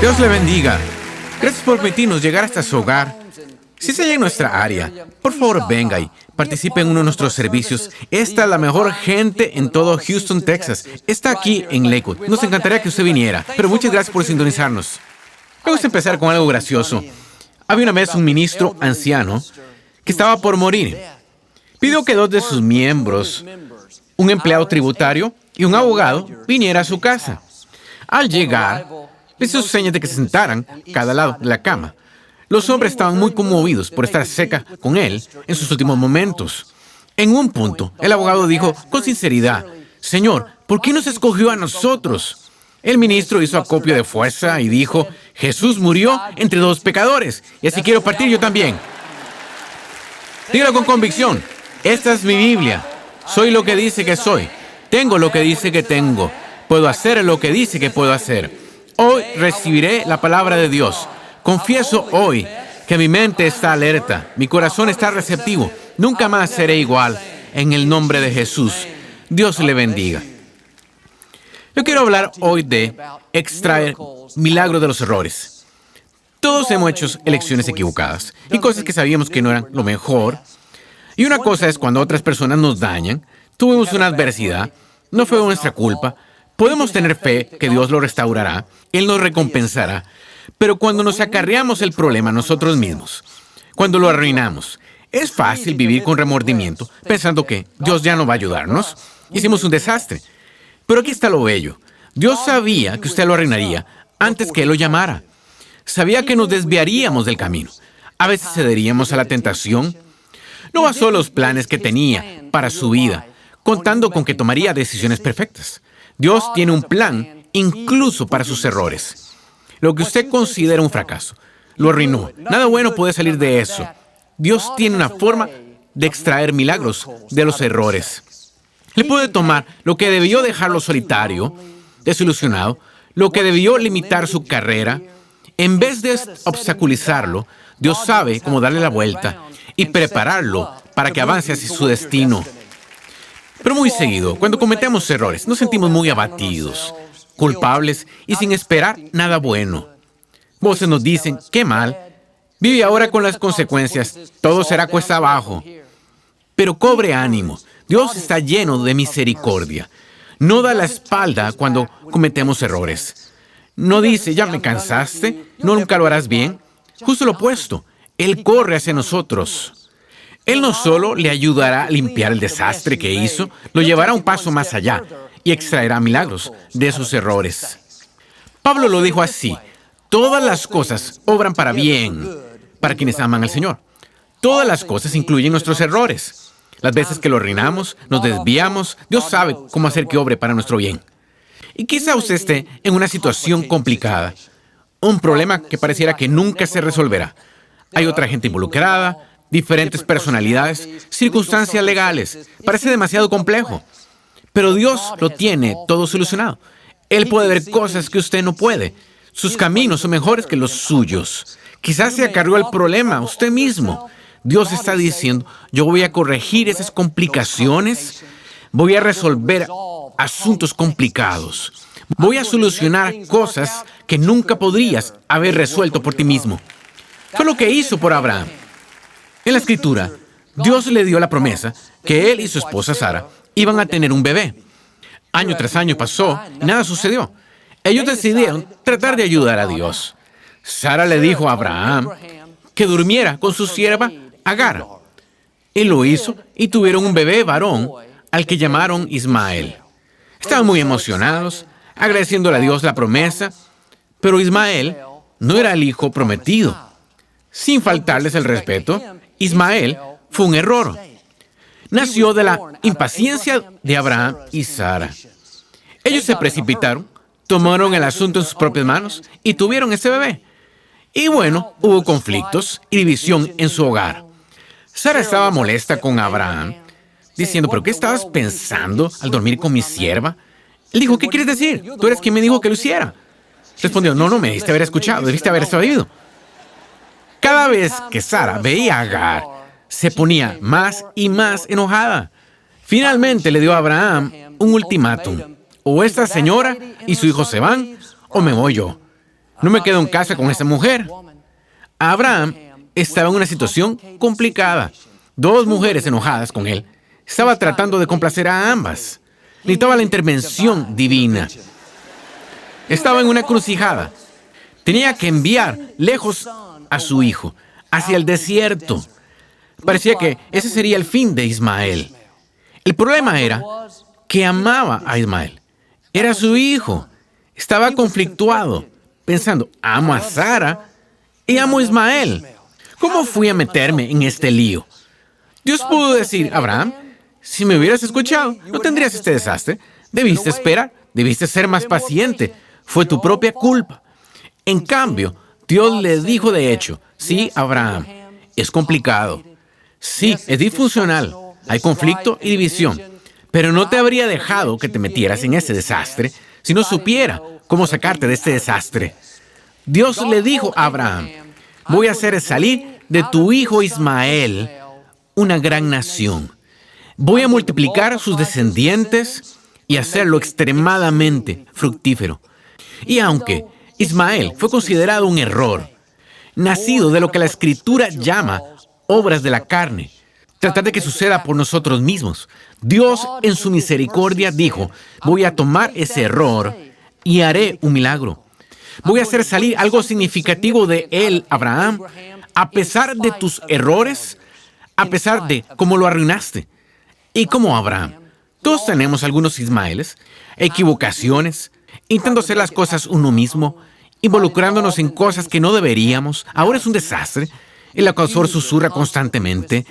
Dios le bendiga. Gracias por permitirnos llegar hasta su hogar. Si está en nuestra área, por favor venga y participe en uno de nuestros servicios. Esta es la mejor gente en todo Houston, Texas. Está aquí en Lakewood. Nos encantaría que usted viniera, pero muchas gracias por sintonizarnos. Vamos a empezar con algo gracioso. Había una vez un ministro anciano que estaba por morir. Pidió que dos de sus miembros, un empleado tributario y un abogado, viniera a su casa. Al llegar, les hizo señas de que se sentaran cada lado de la cama. Los hombres estaban muy conmovidos por estar cerca con él en sus últimos momentos. En un punto, el abogado dijo con sinceridad: «Señor, ¿por qué nos escogió a nosotros?» El ministro hizo acopio de fuerza y dijo: «Jesús murió entre dos pecadores, y así quiero partir yo también». Dígalo con convicción: «Esta es mi Biblia. Soy lo que dice que soy. Tengo lo que dice que tengo. Puedo hacer lo que dice que puedo hacer. Hoy recibiré la palabra de Dios. Confieso hoy que mi mente está alerta, mi corazón está receptivo. Nunca más seré igual. En el nombre de Jesús. Dios le bendiga». Yo quiero hablar hoy de extraer milagros de los errores. Todos hemos hecho elecciones equivocadas y cosas que sabíamos que no eran lo mejor. Y una cosa es cuando otras personas nos dañan, tuvimos una adversidad, no fue nuestra culpa. Podemos tener fe que Dios lo restaurará, Él nos recompensará. Pero cuando nos acarreamos el problema nosotros mismos, cuando lo arruinamos, es fácil vivir con remordimiento, pensando que Dios ya no va a ayudarnos. Hicimos un desastre. Pero aquí está lo bello. Dios sabía que usted lo arruinaría antes que Él lo llamara. Sabía que nos desviaríamos del camino. A veces cederíamos a la tentación. No basó los planes que tenía para su vida, contando con que tomaría decisiones perfectas. Dios tiene un plan incluso para sus errores. Lo que usted considera un fracaso, lo arruinó. Nada bueno puede salir de eso. Dios tiene una forma de extraer milagros de los errores. Le puede tomar lo que debió dejarlo solitario, desilusionado, lo que debió limitar su carrera. En vez de obstaculizarlo, Dios sabe cómo darle la vuelta y prepararlo para que avance hacia su destino. Pero muy seguido, cuando cometemos errores, nos sentimos muy abatidos, culpables y sin esperar nada bueno. Voces nos dicen: «Qué mal, vive ahora con las consecuencias, todo será cuesta abajo». Pero cobre ánimo, Dios está lleno de misericordia. No da la espalda cuando cometemos errores. No dice: «Ya me cansaste, no, nunca lo harás bien». Justo lo opuesto, Él corre hacia nosotros. Él no solo le ayudará a limpiar el desastre que hizo, lo llevará un paso más allá y extraerá milagros de esos errores. Pablo lo dijo así: «Todas las cosas obran para bien para quienes aman al Señor». Todas las cosas incluyen nuestros errores. Las veces que lo arruinamos, nos desviamos, Dios sabe cómo hacer que obre para nuestro bien. Y quizá usted esté en una situación complicada, un problema que pareciera que nunca se resolverá. Hay otra gente involucrada, diferentes personalidades, circunstancias legales. Parece demasiado complejo. Pero Dios lo tiene todo solucionado. Él puede ver cosas que usted no puede. Sus caminos son mejores que los suyos. Quizás se acarreó el problema usted mismo. Dios está diciendo: «Yo voy a corregir esas complicaciones. Voy a resolver asuntos complicados. Voy a solucionar cosas que nunca podrías haber resuelto por ti mismo». Fue lo que hizo por Abraham. En la Escritura, Dios le dio la promesa que él y su esposa Sara iban a tener un bebé. Año tras año pasó y nada sucedió. Ellos decidieron tratar de ayudar a Dios. Sara le dijo a Abraham que durmiera con su sierva Agar. Él lo hizo y tuvieron un bebé varón al que llamaron Ismael. Estaban muy emocionados, agradeciéndole a Dios la promesa, pero Ismael no era el hijo prometido. Sin faltarles el respeto, Ismael fue un error. Nació de la impaciencia de Abraham y Sara. Ellos se precipitaron, tomaron el asunto en sus propias manos y tuvieron ese bebé. Y bueno, hubo conflictos y división en su hogar. Sara estaba molesta con Abraham, diciendo: «¿Pero qué estabas pensando al dormir con mi sierva?». Él dijo: «¿Qué quieres decir? Tú eres quien me dijo que lo hiciera». Respondió: «No, me debiste haber escuchado, debiste haber sabido». Cada vez que Sara veía a Agar, se ponía más y más enojada. Finalmente le dio a Abraham un ultimátum: «O esta señora y su hijo se van, o me voy yo». No me quedo en casa con esa mujer. Abraham estaba en una situación complicada. Dos mujeres enojadas con él. Estaba tratando de complacer a ambas. Necesitaba la intervención divina. Estaba en una encrucijada. Tenía que enviar lejos a su hijo, hacia el desierto. Parecía que ese sería el fin de Ismael. El problema era que amaba a Ismael. Era su hijo. Estaba conflictuado, pensando, amo a Sara y amo a Ismael. ¿Cómo fui a meterme en este lío? Dios pudo decir, Abraham, si me hubieras escuchado, no tendrías este desastre. Debiste esperar, debiste ser más paciente. Fue tu propia culpa. En cambio, Dios le dijo de hecho, sí, Abraham, es complicado. Sí, es disfuncional. Hay conflicto y división. Pero no te habría dejado que te metieras en ese desastre si no supiera cómo sacarte de este desastre. Dios le dijo a Abraham, voy a hacer salir de tu hijo Ismael una gran nación. Voy a multiplicar sus descendientes y hacerlo extremadamente fructífero. Y aunque Ismael fue considerado un error, nacido de lo que la Escritura llama obras de la carne, tratar de que suceda por nosotros mismos, Dios en su misericordia dijo, voy a tomar ese error y haré un milagro. Voy a hacer salir algo significativo de él, Abraham, a pesar de tus errores, a pesar de cómo lo arruinaste. Y como Abraham, todos tenemos algunos Ismaeles, equivocaciones, intentando hacer las cosas uno mismo, involucrándonos en cosas que no deberíamos. Ahora es un desastre. El acusador susurra constantemente.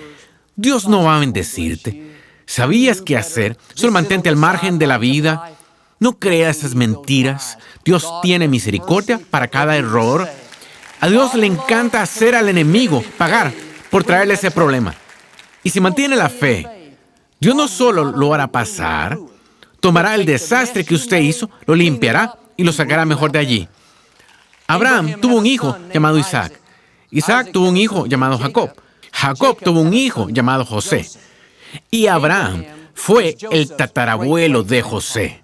Dios no va a bendecirte. ¿Sabías qué hacer? Solo mantente al margen de la vida. No creas esas mentiras. Dios tiene misericordia para cada error. A Dios le encanta hacer al enemigo pagar por traerle ese problema. Y si mantiene la fe, Dios no solo lo hará pasar, tomará el desastre que usted hizo, lo limpiará y lo sacará mejor de allí. Abraham tuvo un hijo llamado Isaac. Isaac tuvo un hijo llamado Jacob. Jacob tuvo un hijo llamado José. Y Abraham fue el tatarabuelo de José.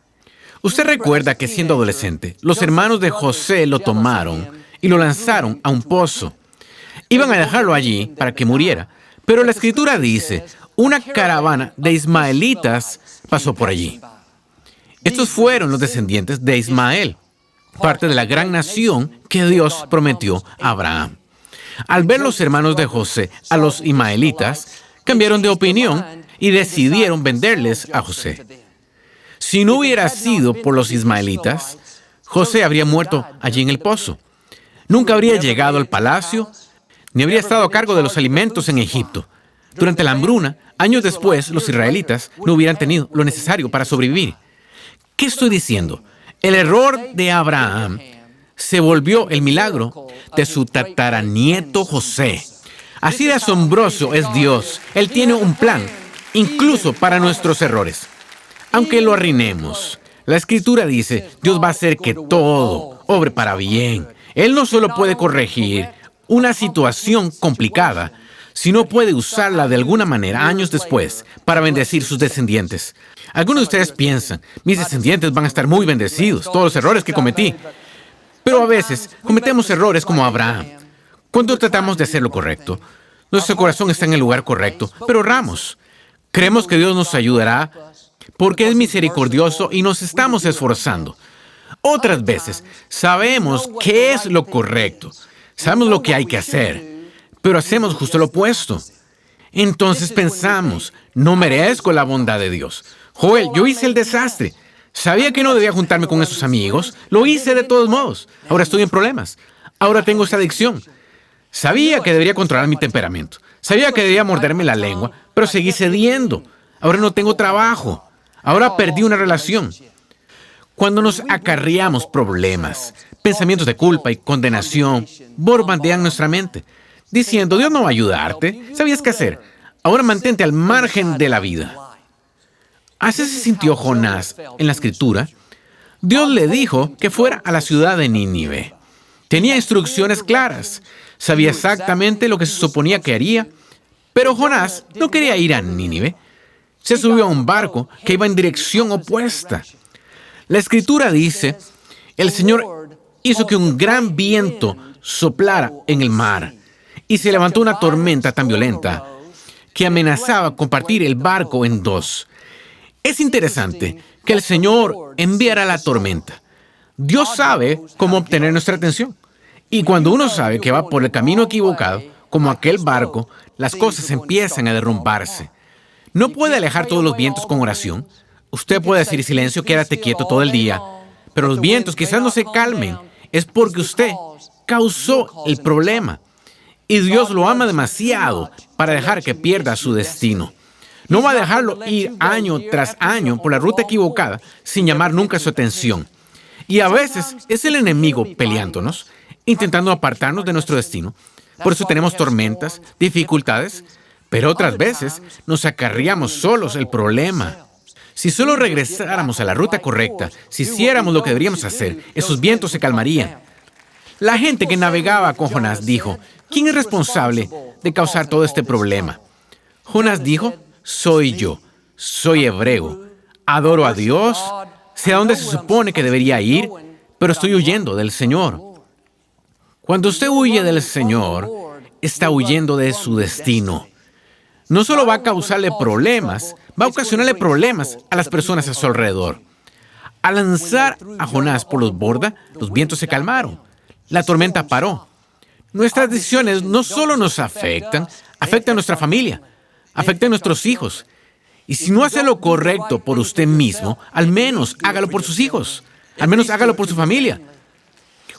Usted recuerda que siendo adolescente, los hermanos de José lo tomaron y lo lanzaron a un pozo. Iban a dejarlo allí para que muriera. Pero la Escritura dice, una caravana de ismaelitas pasó por allí. Estos fueron los descendientes de Ismael, parte de la gran nación que Dios prometió a Abraham. Al ver los hermanos de José a los ismaelitas, cambiaron de opinión y decidieron venderles a José. Si no hubiera sido por los ismaelitas, José habría muerto allí en el pozo. Nunca habría llegado al palacio, ni habría estado a cargo de los alimentos en Egipto. Durante la hambruna, años después, los israelitas no hubieran tenido lo necesario para sobrevivir. ¿Qué estoy diciendo? El error de Abraham se volvió el milagro de su tataranieto José. Así de asombroso es Dios. Él tiene un plan, incluso para nuestros errores. Aunque lo arruinemos, la Escritura dice, Dios va a hacer que todo obre para bien. Él no solo puede corregir una situación complicada, sino puede usarla de alguna manera años después para bendecir sus descendientes. Algunos de ustedes piensan, mis descendientes van a estar muy bendecidos, todos los errores que cometí. Pero a veces cometemos errores como Abraham. Cuando tratamos de hacer lo correcto, nuestro corazón está en el lugar correcto, pero erramos. Creemos que Dios nos ayudará porque es misericordioso y nos estamos esforzando. Otras veces sabemos qué es lo correcto, sabemos lo que hay que hacer, pero hacemos justo lo opuesto. Entonces pensamos, no merezco la bondad de Dios. Joel, yo hice el desastre. Sabía que no debía juntarme con esos amigos. Lo hice de todos modos. Ahora estoy en problemas. Ahora tengo esta adicción. Sabía que debería controlar mi temperamento. Sabía que debía morderme la lengua, pero seguí cediendo. Ahora no tengo trabajo. Ahora perdí una relación. Cuando nos acarreamos problemas, pensamientos de culpa y condenación bombardean nuestra mente, diciendo, Dios no va a ayudarte. ¿Sabías qué hacer? Ahora mantente al margen de la vida. Así se sintió Jonás en la Escritura. Dios le dijo que fuera a la ciudad de Nínive. Tenía instrucciones claras. Sabía exactamente lo que se suponía que haría. Pero Jonás no quería ir a Nínive. Se subió a un barco que iba en dirección opuesta. La Escritura dice, el Señor hizo que un gran viento soplara en el mar y se levantó una tormenta tan violenta que amenazaba con partir el barco en dos. Es interesante que el Señor enviara la tormenta. Dios sabe cómo obtener nuestra atención. Y cuando uno sabe que va por el camino equivocado, como aquel barco, las cosas empiezan a derrumbarse. No puede alejar todos los vientos con oración. Usted puede decir silencio, quédate quieto todo el día. Pero los vientos quizás no se calmen. Es porque usted causó el problema. Y Dios lo ama demasiado para dejar que pierda su destino. No va a dejarlo ir año tras año por la ruta equivocada sin llamar nunca su atención. Y a veces es el enemigo peleándonos, intentando apartarnos de nuestro destino. Por eso tenemos tormentas, dificultades, pero otras veces nos acarreamos solos el problema. Si solo regresáramos a la ruta correcta, si hiciéramos lo que deberíamos hacer, esos vientos se calmarían. La gente que navegaba con Jonás dijo, ¿quién es responsable de causar todo este problema? Jonás dijo, soy yo, soy hebreo, adoro a Dios, sé a dónde se supone que debería ir, pero estoy huyendo del Señor. Cuando usted huye del Señor, está huyendo de su destino. No solo va a causarle problemas, va a ocasionarle problemas a las personas a su alrededor. Al lanzar a Jonás por los borda, los vientos se calmaron. La tormenta paró. Nuestras decisiones no solo nos afectan a nuestra familia, afectan a nuestros hijos. Y si no hace lo correcto por usted mismo, al menos hágalo por sus hijos. Al menos hágalo por su familia.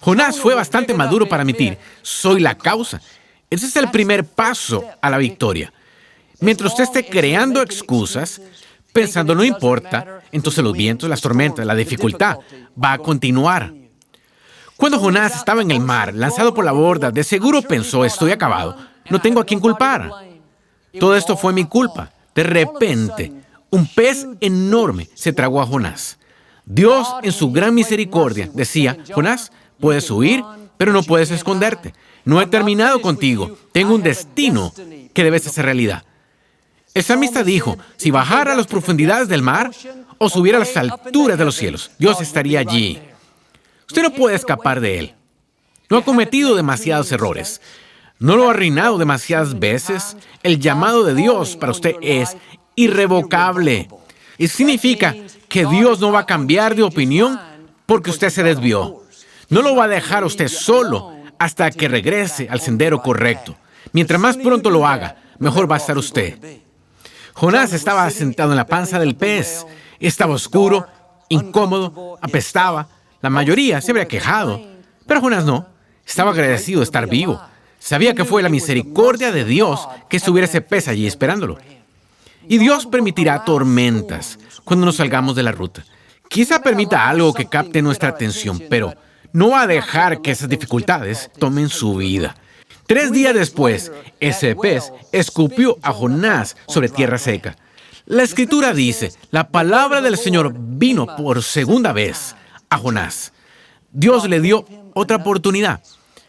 Jonás fue bastante maduro para admitir, soy la causa. Ese es el primer paso a la victoria. Mientras usted esté creando excusas, pensando no importa, entonces los vientos, las tormentas, la dificultad va a continuar. Cuando Jonás estaba en el mar, lanzado por la borda, de seguro pensó, estoy acabado, no tengo a quién culpar. Todo esto fue mi culpa. De repente, un pez enorme se tragó a Jonás. Dios, en su gran misericordia, decía, Jonás, puedes huir, pero no puedes esconderte. No he terminado contigo. Tengo un destino que debes hacer realidad. El salmista dijo, si bajara a las profundidades del mar o subiera a las alturas de los cielos, Dios estaría allí. Usted no puede escapar de Él. No ha cometido demasiados errores. No lo ha arruinado demasiadas veces. El llamado de Dios para usted es irrevocable. Y significa que Dios no va a cambiar de opinión porque usted se desvió. No lo va a dejar a usted solo hasta que regrese al sendero correcto. Mientras más pronto lo haga, mejor va a estar usted. Jonás estaba sentado en la panza del pez. Estaba oscuro, incómodo, apestaba. La mayoría se habría quejado, pero Jonás no. Estaba agradecido de estar vivo. Sabía que fue la misericordia de Dios que estuviera ese pez allí esperándolo. Y Dios permitirá tormentas cuando nos salgamos de la ruta. Quizá permita algo que capte nuestra atención, pero no va a dejar que esas dificultades tomen su vida. 3 días después, ese pez escupió a Jonás sobre tierra seca. La Escritura dice, la palabra del Señor vino por segunda vez a Jonás. Dios le dio otra oportunidad.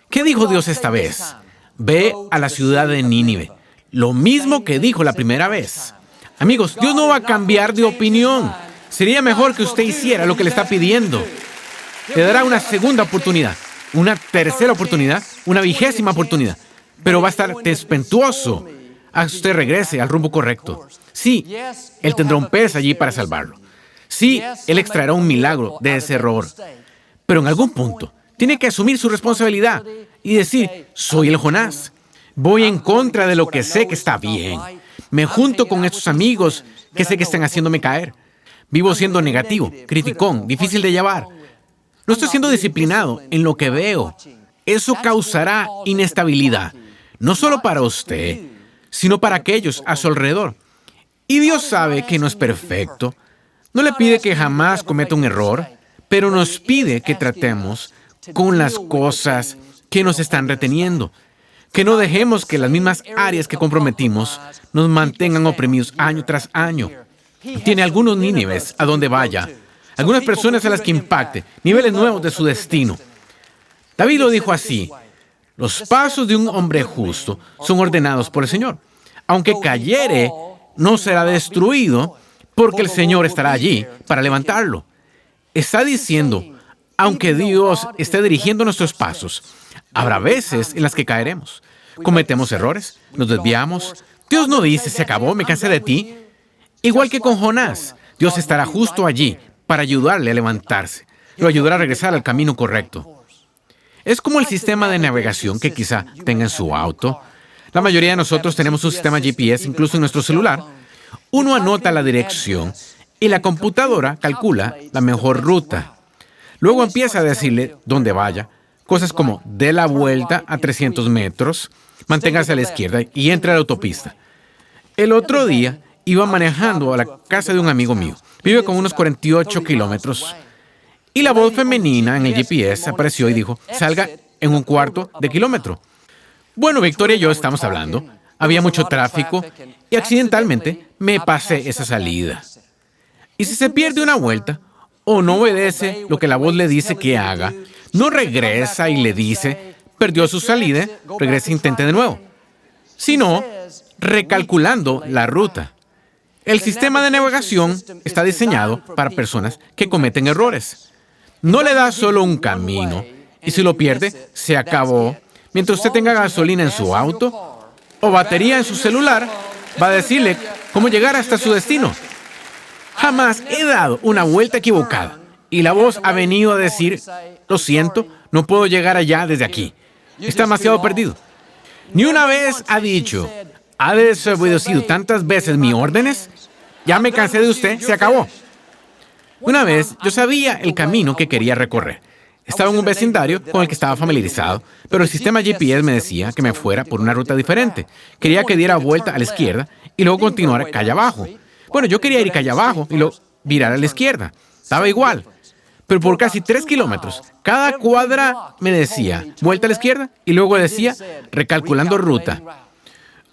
¿Qué dijo Dios esta vez? Ve a la ciudad de Nínive. Lo mismo que dijo la primera vez. Amigos, Dios no va a cambiar de opinión. Sería mejor que usted hiciera lo que le está pidiendo. Le dará una segunda oportunidad, una tercera oportunidad, una 20ª oportunidad. Pero va a estar tempestuoso hasta que usted regrese al rumbo correcto. Sí, Él tendrá un pez allí para salvarlo. Sí, Él extraerá un milagro de ese error. Pero en algún punto, tiene que asumir su responsabilidad y decir, soy el Jonás. Voy en contra de lo que sé que está bien. Me junto con estos amigos que sé que están haciéndome caer. Vivo siendo negativo, criticón, difícil de llevar. No estoy siendo disciplinado en lo que veo. Eso causará inestabilidad, no solo para usted, sino para aquellos a su alrededor. Y Dios sabe que no es perfecto. No le pide que jamás cometa un error, pero nos pide que tratemos con las cosas que nos están reteniendo. Que no dejemos que las mismas áreas que comprometimos nos mantengan oprimidos año tras año. Tiene algunos Nínives a donde vaya, algunas personas a las que impacte, niveles nuevos de su destino. David lo dijo así, los pasos de un hombre justo son ordenados por el Señor. Aunque cayere, no será destruido, porque el Señor estará allí para levantarlo. Está diciendo, Aunque Dios esté dirigiendo nuestros pasos, habrá veces en las que caeremos. Cometemos errores, nos desviamos. Dios no dice, se acabó, me cansé de ti. Igual que con Jonás, Dios estará justo allí para ayudarle a levantarse. Lo ayudará a regresar al camino correcto. Es como el sistema de navegación que quizá tenga en su auto. La mayoría de nosotros tenemos un sistema GPS, incluso en nuestro celular. Uno anota la dirección y la computadora calcula la mejor ruta. Luego empieza a decirle dónde vaya. Cosas como, dé la vuelta a 300 metros, manténgase a la izquierda y entre a la autopista. El otro día iba manejando a la casa de un amigo mío. Vive con unos 48 kilómetros. Y la voz femenina en el GPS apareció y dijo, salga en un cuarto de kilómetro. Bueno, Victoria y yo estamos hablando. Había mucho tráfico y accidentalmente me pasé esa salida. Y si se pierde una vuelta o no obedece lo que la voz le dice que haga, no regresa y le dice, perdió su salida, regresa e intente de nuevo. Sino, recalculando la ruta. El sistema de navegación está diseñado para personas que cometen errores. No le da solo un camino, y si lo pierde, se acabó. Mientras usted tenga gasolina en su auto o batería en su celular, va a decirle cómo llegar hasta su destino. Jamás he dado una vuelta equivocada, y la voz ha venido a decir, lo siento, no puedo llegar allá desde aquí. Está demasiado perdido. Ni una vez ha dicho, ha desobedecido tantas veces mis órdenes, ya me cansé de usted, se acabó. Una vez yo sabía el camino que quería recorrer. Estaba en un vecindario con el que estaba familiarizado, pero el sistema GPS me decía que me fuera por una ruta diferente. Quería que diera vuelta a la izquierda y luego continuara calle abajo. Bueno, yo quería ir calle abajo y luego virar a la izquierda. Estaba igual. Pero por casi 3 kilómetros, cada cuadra me decía, vuelta a la izquierda, y luego decía, recalculando ruta.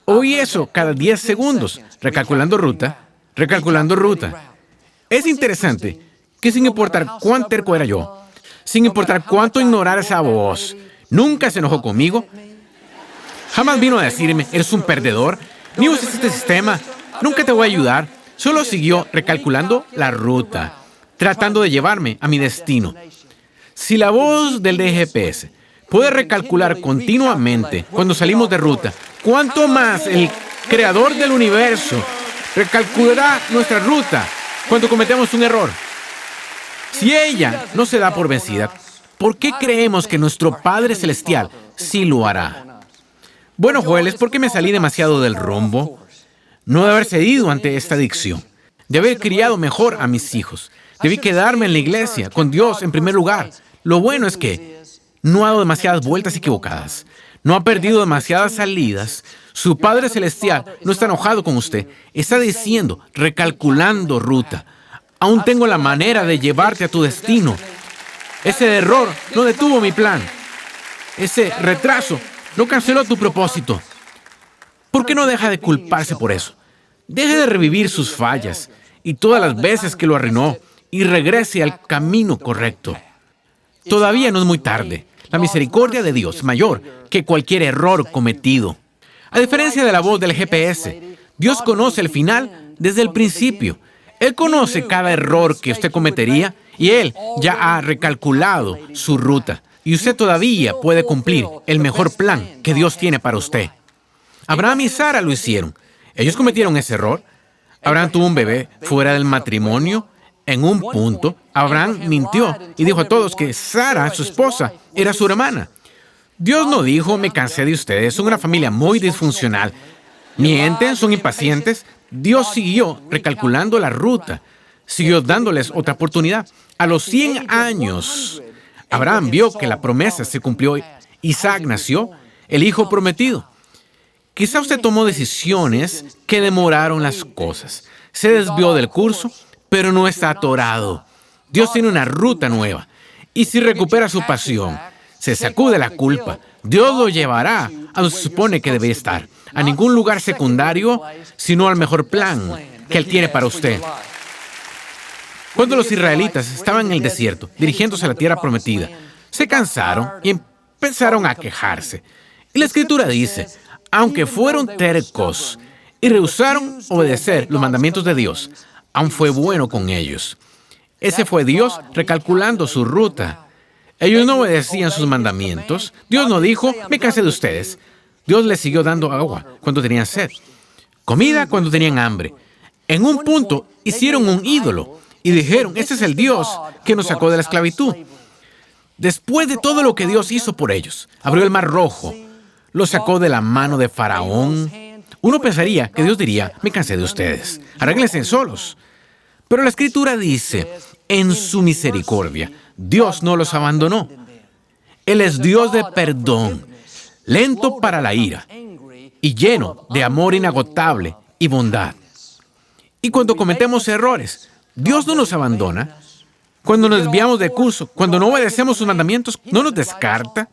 Oí eso cada 10 segundos, recalculando ruta, recalculando ruta. Es interesante que sin importar cuán terco era yo, sin importar cuánto ignorara esa voz, nunca se enojó conmigo. Jamás vino a decirme, eres un perdedor, ni uses este sistema, nunca te voy a ayudar. Solo siguió recalculando la ruta, tratando de llevarme a mi destino. Si la voz del GPS puede recalcular continuamente cuando salimos de ruta, ¿cuánto más el creador del universo recalculará nuestra ruta cuando cometemos un error? Si ella no se da por vencida, ¿por qué creemos que nuestro Padre Celestial sí lo hará? Bueno, Joel, es porque me salí demasiado del rumbo. No de haber cedido ante esta adicción, de haber criado mejor a mis hijos. Debí quedarme en la iglesia, con Dios en primer lugar. Lo bueno es que no ha dado demasiadas vueltas equivocadas. No ha perdido demasiadas salidas. Su Padre Celestial no está enojado con usted. Está diciendo, recalculando ruta. Aún tengo la manera de llevarte a tu destino. Ese error no detuvo mi plan. Ese retraso no canceló tu propósito. ¿Por qué no deja de culparse por eso? Deje de revivir sus fallas y todas las veces que lo arruinó y regrese al camino correcto. Todavía no es muy tarde. La misericordia de Dios es mayor que cualquier error cometido. A diferencia de la voz del GPS, Dios conoce el final desde el principio. Él conoce cada error que usted cometería y Él ya ha recalculado su ruta. Y usted todavía puede cumplir el mejor plan que Dios tiene para usted. Abraham y Sara lo hicieron. Ellos cometieron ese error. Abraham tuvo un bebé fuera del matrimonio. En un punto, Abraham mintió y dijo a todos que Sara, su esposa, era su hermana. Dios no dijo, me cansé de ustedes, son una familia muy disfuncional. Mienten, son impacientes. Dios siguió recalculando la ruta. Siguió dándoles otra oportunidad. A los 100 años, Abraham vio que la promesa se cumplió. Isaac nació, el hijo prometido. Quizá usted tomó decisiones que demoraron las cosas. Se desvió del curso, pero no está atorado. Dios tiene una ruta nueva. Y si recupera su pasión, se sacude la culpa, Dios lo llevará a donde se supone que debe estar. A ningún lugar secundario, sino al mejor plan que Él tiene para usted. Cuando los israelitas estaban en el desierto, dirigiéndose a la tierra prometida, se cansaron y empezaron a quejarse. Y la Escritura dice, aunque fueron tercos y rehusaron obedecer los mandamientos de Dios, aún fue bueno con ellos. Ese fue Dios recalculando su ruta. Ellos no obedecían sus mandamientos. Dios no dijo, me cansé de ustedes. Dios les siguió dando agua cuando tenían sed, comida cuando tenían hambre. En un punto hicieron un ídolo y dijeron, este es el Dios que nos sacó de la esclavitud. Después de todo lo que Dios hizo por ellos, abrió el mar rojo, los sacó de la mano de Faraón. Uno pensaría que Dios diría, me cansé de ustedes, arréglense solos. Pero la Escritura dice, en su misericordia, Dios no los abandonó. Él es Dios de perdón, lento para la ira y lleno de amor inagotable y bondad. Y cuando cometemos errores, Dios no nos abandona. Cuando nos desviamos de curso, cuando no obedecemos sus mandamientos, no nos descarta.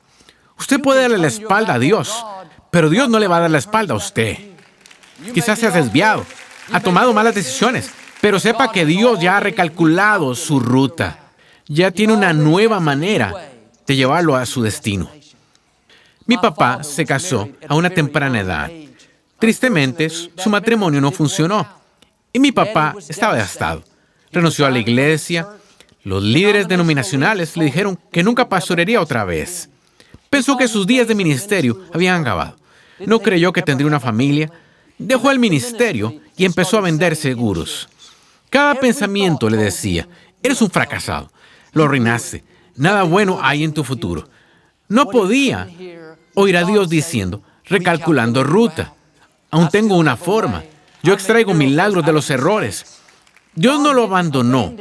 Usted puede darle la espalda a Dios, pero Dios no le va a dar la espalda a usted. Quizás se ha desviado, ha tomado malas decisiones, pero sepa que Dios ya ha recalculado su ruta. Ya tiene una nueva manera de llevarlo a su destino. Mi papá se casó a una temprana edad. Tristemente, su matrimonio no funcionó. Y mi papá estaba devastado. Renunció a la iglesia. Los líderes denominacionales le dijeron que nunca pastorearía otra vez. Pensó que sus días de ministerio habían acabado. No creyó que tendría una familia. Dejó el ministerio y empezó a vender seguros. Cada pensamiento le decía, eres un fracasado, lo arruinaste, nada bueno hay en tu futuro. No podía oír a Dios diciendo, recalculando ruta. Aún tengo una forma. Yo extraigo milagros de los errores. Dios no lo abandonó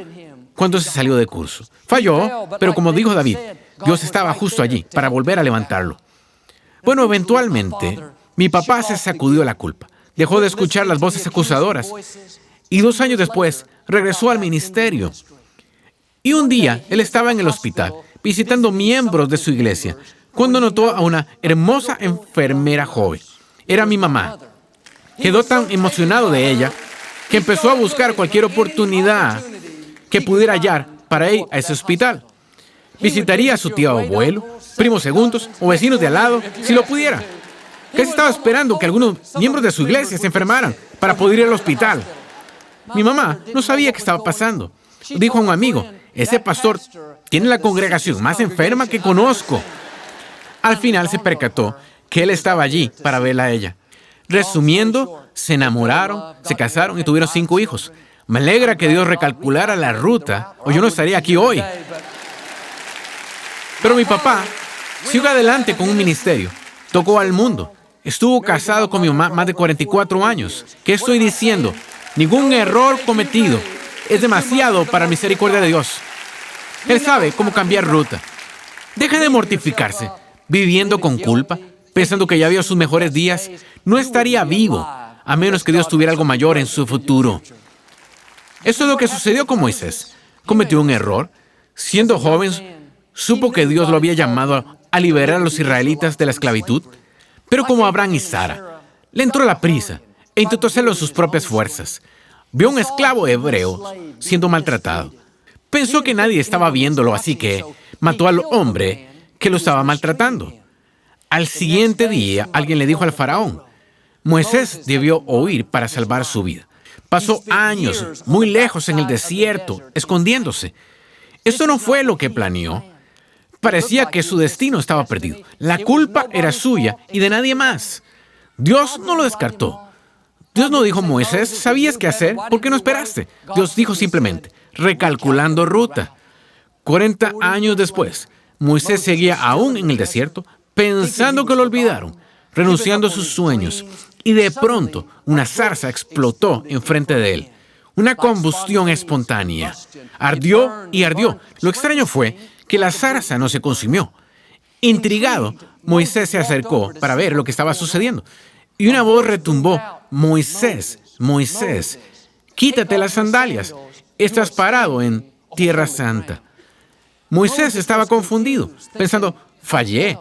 cuando se salió de curso. Falló, pero como dijo David, Dios estaba justo allí para volver a levantarlo. Bueno, eventualmente, mi papá se sacudió la culpa. Dejó de escuchar las voces acusadoras. Y 2 años después, regresó al ministerio. Y un día, él estaba en el hospital, visitando miembros de su iglesia, cuando notó a una hermosa enfermera joven. Era mi mamá. Quedó tan emocionado de ella que empezó a buscar cualquier oportunidad que pudiera hallar para ir a ese hospital. Visitaría a su tío abuelo, primos segundos o vecinos de al lado, si lo pudiera. Casi estaba esperando que algunos miembros de su iglesia se enfermaran para poder ir al hospital. Mi mamá no sabía qué estaba pasando. Dijo a un amigo, ese pastor tiene la congregación más enferma que conozco. Al final se percató que él estaba allí para verla a ella. Resumiendo, se enamoraron, se casaron y tuvieron 5 hijos. Me alegra que Dios recalculara la ruta, o yo no estaría aquí hoy. Pero mi papá siguió adelante con un ministerio. Tocó al mundo. Estuvo casado con mi mamá más de 44 años. ¿Qué estoy diciendo? Ningún error cometido es demasiado para la misericordia de Dios. Él sabe cómo cambiar ruta. Deje de mortificarse, viviendo con culpa, pensando que ya vio sus mejores días. No estaría vivo, a menos que Dios tuviera algo mayor en su futuro. Eso es lo que sucedió con Moisés. Cometió un error. Siendo joven, supo que Dios lo había llamado a liberar a los israelitas de la esclavitud. Pero como Abraham y Sara, le entró la prisa e intentó hacerlo en sus propias fuerzas. Vio a un esclavo hebreo siendo maltratado. Pensó que nadie estaba viéndolo, así que mató al hombre que lo estaba maltratando. Al siguiente día, alguien le dijo al faraón, Moisés debió huir para salvar su vida. Pasó años muy lejos en el desierto, escondiéndose. Esto no fue lo que planeó. Parecía que su destino estaba perdido. La culpa era suya y de nadie más. Dios no lo descartó. Dios no dijo, Moisés, ¿sabías qué hacer? ¿Por qué no esperaste? Dios dijo simplemente, recalculando ruta. 40 años después, Moisés seguía aún en el desierto, pensando que lo olvidaron, renunciando a sus sueños. Y de pronto, una zarza explotó enfrente de él. Una combustión espontánea. Ardió y ardió. Lo extraño fue que la zarza no se consumió. Intrigado, Moisés se acercó para ver lo que estaba sucediendo. Y una voz retumbó, Moisés, Moisés, quítate las sandalias. Estás parado en Tierra Santa. Moisés estaba confundido, pensando, fallé,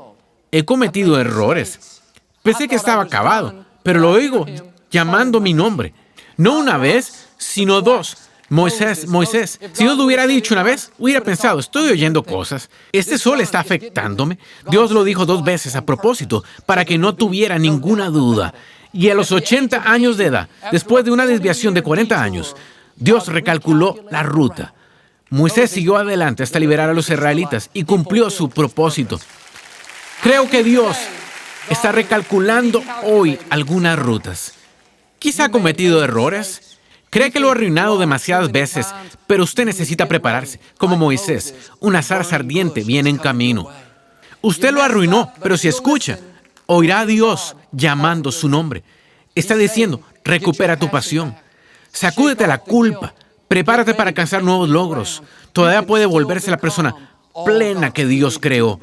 he cometido errores. Pensé que estaba acabado, pero lo oigo llamando mi nombre. No una vez, sino 2. Moisés, Moisés. Si Dios lo hubiera dicho una vez, hubiera pensado, estoy oyendo cosas. Este sol está afectándome. Dios lo dijo 2 veces a propósito, para que no tuviera ninguna duda. Y a los 80 años de edad, después de una desviación de 40 años, Dios recalculó la ruta. Moisés siguió adelante hasta liberar a los israelitas y cumplió su propósito. Creo que Dios está recalculando hoy algunas rutas. Quizá ha cometido errores. Cree que lo ha arruinado demasiadas veces, pero usted necesita prepararse. Como Moisés, una zarza ardiente viene en camino. Usted lo arruinó, pero si escucha, oirá a Dios llamando su nombre. Está diciendo, recupera tu pasión. Sacúdete la culpa. Prepárate para alcanzar nuevos logros. Todavía puede volverse la persona plena que Dios creó.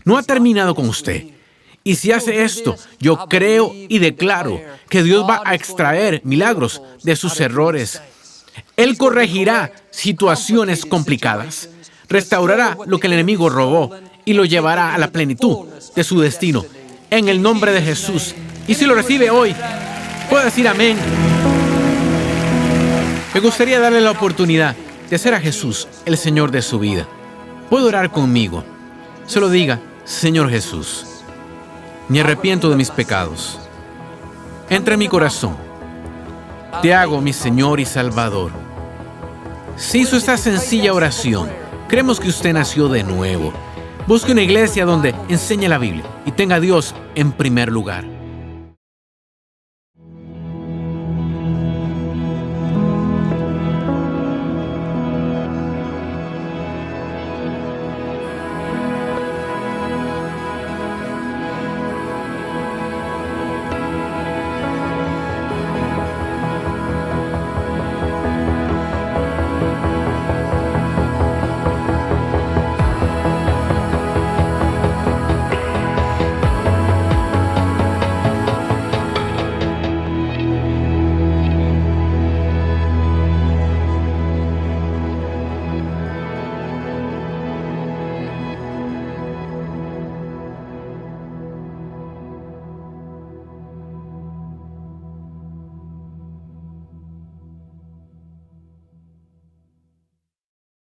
No ha terminado con usted. Y si hace esto, yo creo y declaro que Dios va a extraer milagros de sus errores. Él corregirá situaciones complicadas, restaurará lo que el enemigo robó y lo llevará a la plenitud de su destino. En el nombre de Jesús. Y si lo recibe hoy, puede decir amén. Me gustaría darle la oportunidad de hacer a Jesús el Señor de su vida. ¿Puede orar conmigo? Solo diga, Señor Jesús, me arrepiento de mis pecados. Entra en mi corazón. Te hago mi Señor y Salvador. Si hizo esta sencilla oración, creemos que usted nació de nuevo. Busque una iglesia donde enseñe la Biblia y tenga a Dios en primer lugar.